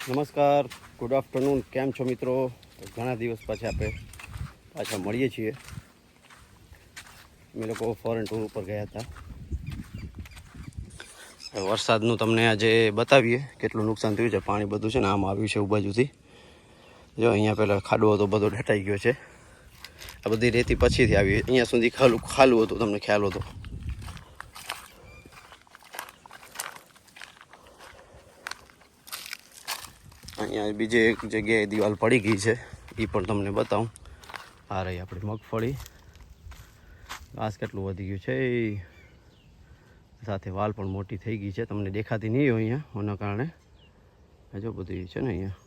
નમસ્કાર, good afternoon. કેમ છો મિત્રો? ઘણા દિવસ પછી આપણે પાછા મળીએ છીએ. અમે લોકો ફોરેન ટૂર ઉપર ગયા હતા. વરસાદનું તમને આજે બતાવીએ કેટલું નુકસાન થયું છે. પાણી બધું છે ને આમ આવ્યું છે બાજુથી. જો અહીંયા પહેલાં ખાડો હતો, બધો ઢટાઈ ગયો છે. આ બધી રેતી પછીથી આવી. અહીંયા સુધી ખાલું હતું, તમને ખ્યાલ હતો. અહીંયા બીજે એક જગ્યાએ દિવાલ પડી ગઈ છે, એ પણ તમને બતાવું. આ રહી આપણી મગફળી. ઘાસ કેટલું વધી ગયું છે, સાથે વાલ પણ મોટી થઈ ગઈ છે. તમને દેખાતી નહીં હોય અહીંયા, એના કારણે જો બધું છે ને અહીંયા.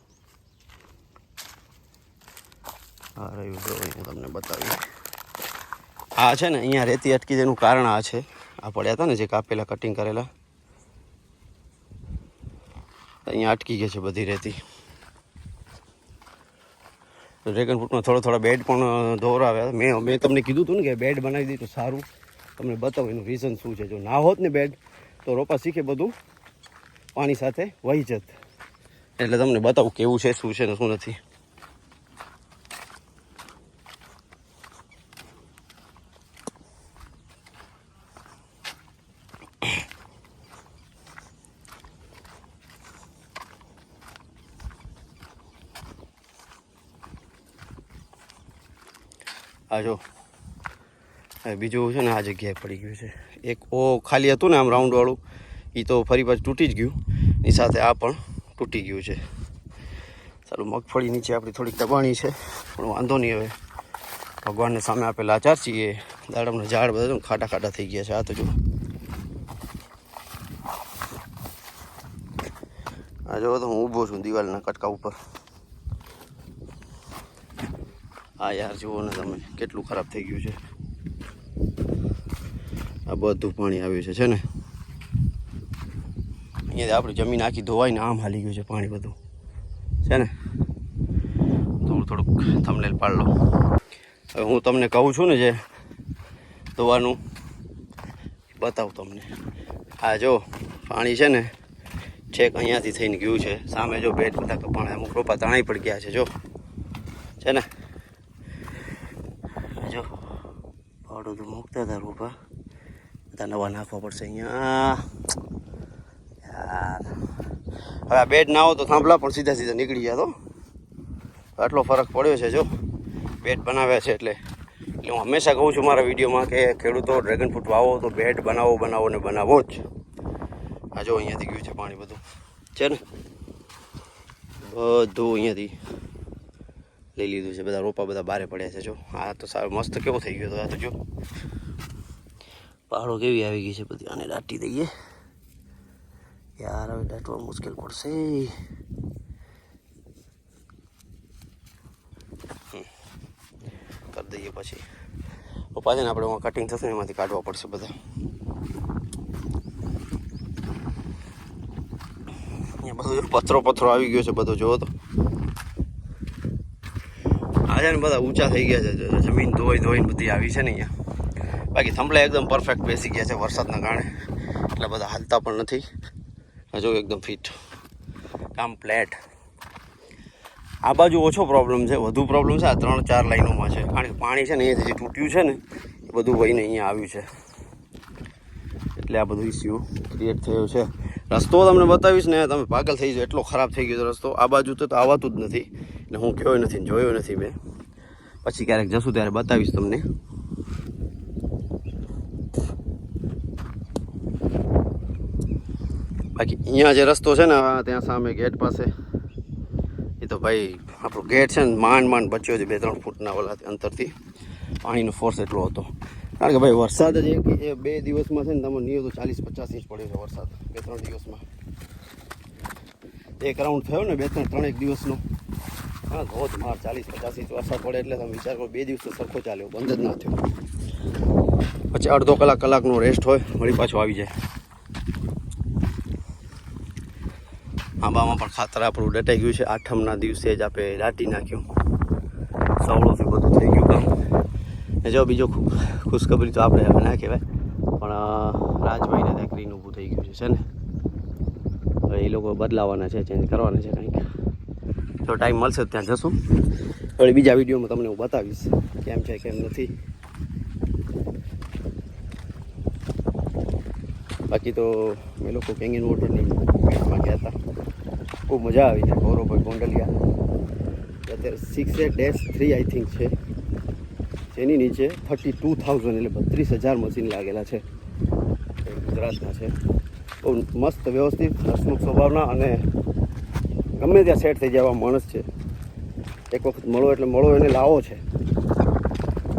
આ રહ્યું જો અહીંયા તમને બતાવીએ. આ છે ને અહીંયા રેતી અટકી જેનું કારણ આ છે. આ પડ્યા હતા ને જે કાપેલા કટિંગ કરેલા, અહીંયા અટકી ગઈ છે બધી રેતી. ડ્રેગન ફ્રૂટમાં થોડા બેડ પણ ધોરાવ્યા. મેં તમને કીધું હતું ને કે બેડ બનાવી દીધું તો સારું. તમને બતાવું એનું રીઝન શું છે. જો ના હોત ને બેડ તો રોપા શીખે બધું પાણી સાથે વહી જત. એટલે તમને બતાવું કેવું છે, શું છે ને શું નથી. આ જો બીજું છે ને આ જગ્યાએ પડી ગયું છે. એક ખાલી હતું ને આમ રાઉન્ડવાળું, એ તો ફરી પાછું તૂટી જ ગયું. એની સાથે આ પણ તૂટી ગયું છે. સારું, મગફળી નીચે આપણી થોડીક દબાણી છે, પણ વાંધો નહીં. હવે ભગવાનને સામે આપેલા આચાર છીએ. દાડમના ઝાડ બધા ખાડા ખાડા થઈ ગયા છે. આ તો જો આ જો તો હું ઊભો છું દિવાલના કટકા ઉપર. હા યાર, જુઓ ને તમે કેટલું ખરાબ થઈ ગયું છે. આ બધું પાણી આવ્યું છે ને અહીંયા. આપણી જમીન આખી ધોવાઈને આમ હાલી ગયું છે પાણી બધું છે ને. થોડુંક થંબનેલ પાડ લો. હવે હું તમને કહું છું ને જે ધોવાનું બતાવું તમને. આ જો પાણી છે ને છેક અહીંયાથી થઈને ગયું છે. સામે જો બેડ બધા કપાણા, અમુક રોપા તણાઈ પડી ગયા છે. જો છે ને, જો ભાડું તો મૂકતા હતા રોપા, બધા નવા નાખવા પડશે અહીંયા યાર. હવે આ બેડ ના હો તો થાંભલા પણ સીધા સીધા નીકળી ગયા. તો આટલો ફરક પડ્યો છે જો બેડ બનાવ્યા છે. એટલે હું હંમેશા કહું છું મારા વિડીયોમાં કે ખેડૂતો ડ્રેગન ફ્રૂટ વાવો તો બેડ બનાવો ને બનાવો જ. આ જો અહીંયાથી ગયું છે પાણી બધું છે ને, બધું અહીંયાથી લઈ લીધું છે. બધા રોપા બધા બારે પડ્યા છે. જો આ તો સારું મસ્ત કેવો થઈ ગયો હતો. આ તો જો પહાડો કેવી આવી ગઈ છે બધી. આને દાટી દઈએ યાર, હવે દાટવા મુશ્કેલ પડશે. કરી દઈએ પછી પાછળ આપણે કટિંગ થશે ને એમાંથી કાઢવા પડશે બધા. અહીંયા બધું પથરો આવી ગયો છે બધો. જોવો તો આજે ને બધા ઊંચા થઈ ગયા છે. જમીન ધોઈને બધી આવી છે ને અહીંયા. બાકી થંભલા એકદમ પરફેક્ટ બેસી ગયા છે વરસાદના કારણે, એટલે બધા હાલતા પણ નથી. જો એકદમ ફિટ કમ્પ્લેટ. આ બાજુ ઓછો પ્રોબ્લેમ છે, વધુ પ્રોબ્લેમ છે આ 3-4 લાઈનોમાં છે. કારણ કે પાણી છે ને અહીંયાથી જે તૂટ્યું છે ને એ બધું વહીને અહીંયા આવ્યું છે, એટલે આ બધું ઇસ્યુ ક્રિએટ થયો છે. રસ્તો તમને બતાવીશ ને તમે પાગલ થઈ જાઓ, એટલો ખરાબ થઈ ગયો છે રસ્તો. આ બાજુ તો આવતું જ નથી, એટલે હું કહેવાય નથી, જોયો નથી મેં. પછી ક્યારેક જશું ત્યારે બતાવીશ તમને. બાકી અહીંયા જે રસ્તો છે ને ત્યાં સામે ગેટ પાસે, એ તો ભાઈ આપણો ગેટ છે ને માંડ બચ્યો છે 2-3 ફૂટના ઓલા અંતરથી. પાણીનો ફોર્સ એટલો હતો. કારણ કે ભાઈ વરસાદ જ એ 2 દિવસમાં છે ને તમે નહીં તો 40-50 ઇંચ પડ્યો છે વરસાદ 2-3 દિવસમાં. એક રાઉન્ડ થયો ને 2-3 દિવસનો. હા, ધોધમાર 40-50 ઇંચ વરસાદ પડે એટલે તમે વિચાર કરો 2 દિવસનો સરખો ચાલ્યો, બંધ જ ના થયો. પછી અડધો કલાકનો રેસ્ટ હોય, વળી પાછો આવી જાય. આંબામાં પણ ખાતર આપણું ડટાઈ ગયું છે. 8મના દિવસે જ આપણે દાટી નાખ્યું. સવળોથી બધું થઈ ગયું કામ. ને જો બીજો ખુશખબરી તો આપણે હવે ના કહેવાય, પણ રાજભાઈને ત્યાં ગ્રીન ઊભું થઈ ગયું છે ને. હવે એ લોકો બદલાવાના છે, ચેન્જ કરવાના છે કંઈક. તો ટાઈમ મળશે ત્યાં જશું. વળી બીજા વિડીયોમાં તમને હું બતાવીશ કેમ છે કેમ નથી. બાકી તો મેં લોકો કેંગિન વોટરની મેચમાં ગયા હતા, બહુ મજા આવી છે. ગૌરવભાઈ ગોંડલિયા અત્યારે 6A-3 આઈ થિંક છે, જેની નીચે 32,000 એટલે 32,000 મશીન લાગેલા છે. ગુજરાતના છે, બહુ મસ્ત વ્યવસ્થિત હસમુખ સ્વભાવના અને ગમે ત્યાં સેટ થઈ જાય એવા માણસ છે. એક વખત મળો એટલે મળો એને લાવો છે.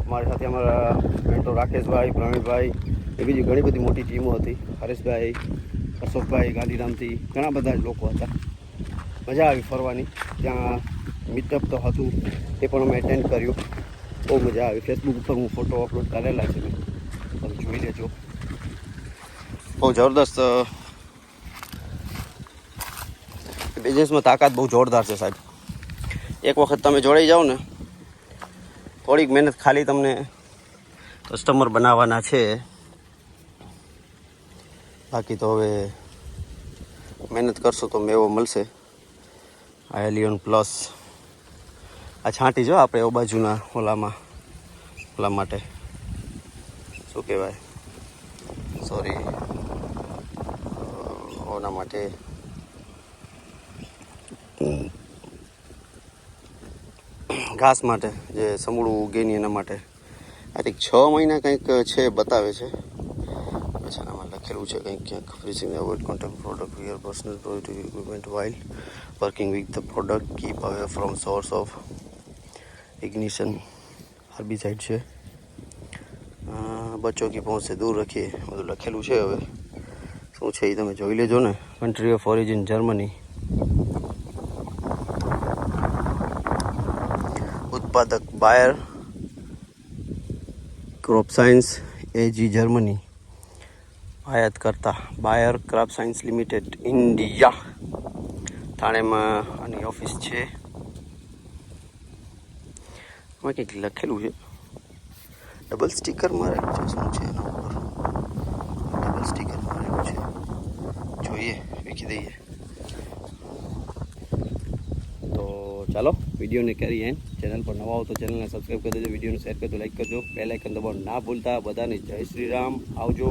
અમારી સાથે અમારા મેન્ટો રાકેશભાઈ, પ્રવીણભાઈ એ બીજી ઘણી બધી મોટી ટીમો હતી. હરેશભાઈ, અશોકભાઈ, ગાંધીધામથી ઘણા બધા જ લોકો હતા. મજા આવી ફરવાની. ત્યાં મીટઅપ તો હતું, એ પણ અમે એટેન્ડ કર્યું. બહુ મજા આવી. ફેસબુક ઉપર હું ફોટો અપલોડ કરેલા છે, તમે જોઈ લેજો. બહુ જબરદસ્ત બિઝનેસમાં તાકાત બહુ જોરદાર છે સાહેબ. એક વખત તમે જોડાઈ જાઓ ને, થોડીક મહેનત ખાલી તમને કસ્ટમર બનાવવાના છે. બાકી તો હવે મહેનત કરશો તો મેવો મળશે. આ એલિયન પ્લસ આ છાંટી જો આપણે એ બાજુના ઓલા માટે શું કહેવાય, સોરી, ઓના માટે ઘાસ માટે જે સમૂળું ઉગે નહીં એના માટે. આ કંઈક 6 મહિના કંઈક છે બતાવે છે. પછી આમાં લખેલું છે કંઈક ક્યાંક freezing avoid contact product wear personal protective equipment while working with the product keep away from source of ignition. Herbicide છે. બચ્ચો કી પહોંચ સે દૂર રખીએ બધું લખેલું છે. હવે શું છે એ તમે જોઈ લેજો ને. Country of origin Germany. ઉત્પાદક બાયર ક્રોપ સાયન્સ એજી જર્મની. આયાત કરતા બાયર ક્રોપ સાયન્સ લિમિટેડ ઇન્ડિયા. થાણેમાં આની ઓફિસ છે. એમાં કંઈક લખેલું છે, ડબલ સ્ટીકર મારેલું છે. શું છે એના ઉપર ડબલ સ્ટીકર મારેલું છે? જોઈએ, વેચી દઈએ. તો ચાલો વિડીયોને કરી એન્ડ. ચેનલ પર નવા હો તો ચેનલને સબસ્ક્રાઈબ કરી દેજો, વિડીયોને શેર કરજો, લાઈક કરજો, બેલ આઇકન દબાવવાનું ના ભૂલતા. બધાને જય શ્રી રામ. આવજો.